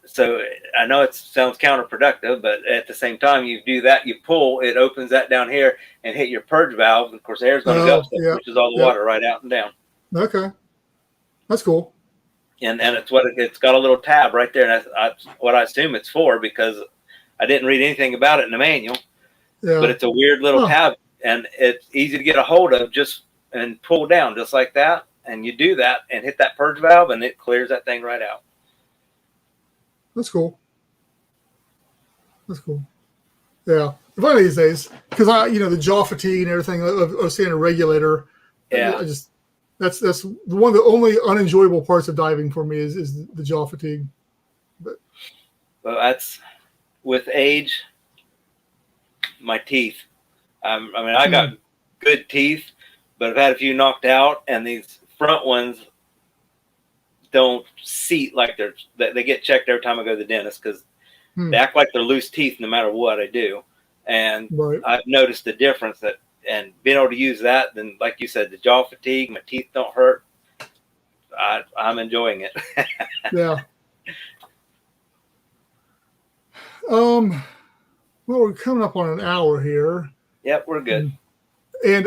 So I know it sounds counterproductive, but at the same time, you do that, you pull, it opens that down here and hit your purge valve. Of course, air's going to go, pushes all the water right out and down. Okay, that's cool. And it's got a little tab right there, and that's what I assume it's for, because I didn't read anything about it in the manual. Yeah. But it's a weird little tab, and it's easy to get a hold of, and pull down just like that. And you do that and hit that purge valve, and it clears that thing right out. That's cool. That's cool. Yeah. One of these days, because the jaw fatigue and everything of seeing a regulator. Yeah. That's one of the only unenjoyable parts of diving for me is the jaw fatigue. But well, that's with age. My teeth. I got good teeth, but I've had a few knocked out, and these front ones don't seat like they get checked every time I go to the dentist, because they act like they're loose teeth no matter what I do. And I've noticed the difference and being able to use that, then like you said, the jaw fatigue, my teeth don't hurt. I'm enjoying it. Yeah. Well, we're coming up on an hour here. Yep, we're good. And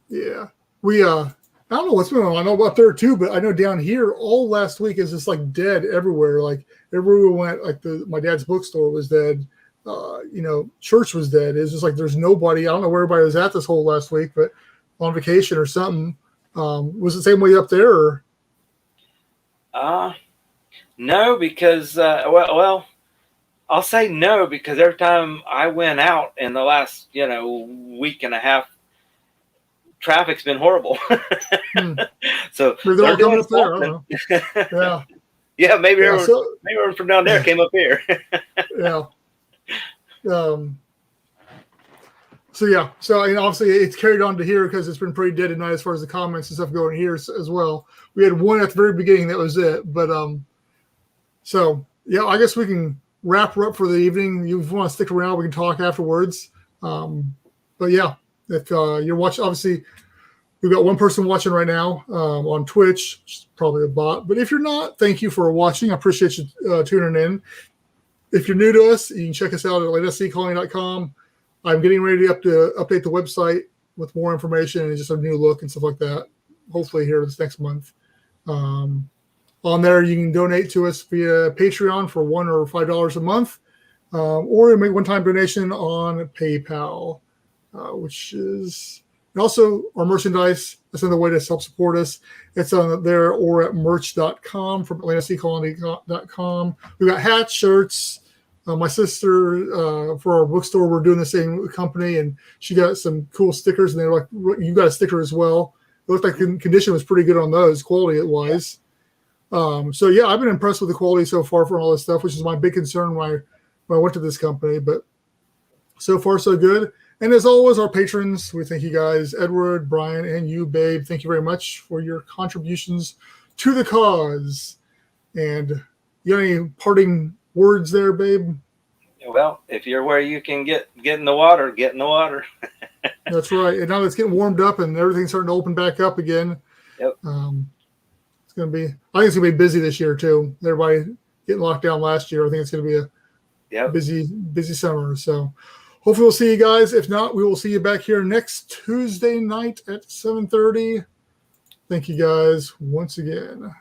yeah, we I don't know what's going on. I know about there too, but I know down here all last week is just like dead everywhere. Like everywhere we went, like my dad's bookstore was dead. Church was dead. It's just like there's nobody. I don't know where everybody was at this whole last week, but on vacation or something. Was it the same way up there? Or? No, because well, I'll say no, because every time I went out in the last week and a half, traffic's been horrible. So they're all coming up there. I don't know. Yeah, maybe everyone from down there came up here. Yeah. So obviously it's carried on to here because it's been pretty dead tonight as far as the comments and stuff going here as well. We had one at the very beginning, that was it. But so yeah, I guess we can wrap her up for the evening. If you want to stick around, we can talk afterwards. But yeah, if you're watching, obviously we've got one person watching right now on Twitch, which is probably a bot. But if you're not, thank you for watching. I appreciate you tuning in. If you're new to us, you can check us out at ASC.com. I'm getting ready to update the website with more information and just a new look and stuff like that, hopefully here this next month. On there, you can donate to us via Patreon for $1 or $5 a month, or make one-time donation on PayPal, which is also our merchandise. That's another way to help support us. It's on there or at merch.com from ATLanticColony.com. We've got hats, shirts, My sister, for our bookstore, we're doing the same company, and she got some cool stickers, and they're like, "You got a sticker as well." It looked like the condition was pretty good on those, quality wise. So yeah, I've been impressed with the quality so far for all this stuff, which is my big concern when I went to this company. But so far, so good. And as always, our patrons, we thank you guys, Edward, Brian, and you, Babe. Thank you very much for your contributions to the cause. And you got any parting words there, Babe? Well, if you're where you can get in the water, get in the water. That's right. And now it's getting warmed up and everything's starting to open back up again. Yep. It's going to be, I think it's going to be busy this year too. Everybody getting locked down last year. I think it's going to be a busy summer. So hopefully we'll see you guys. If not, we will see you back here next Tuesday night at 7:30. Thank you guys once again.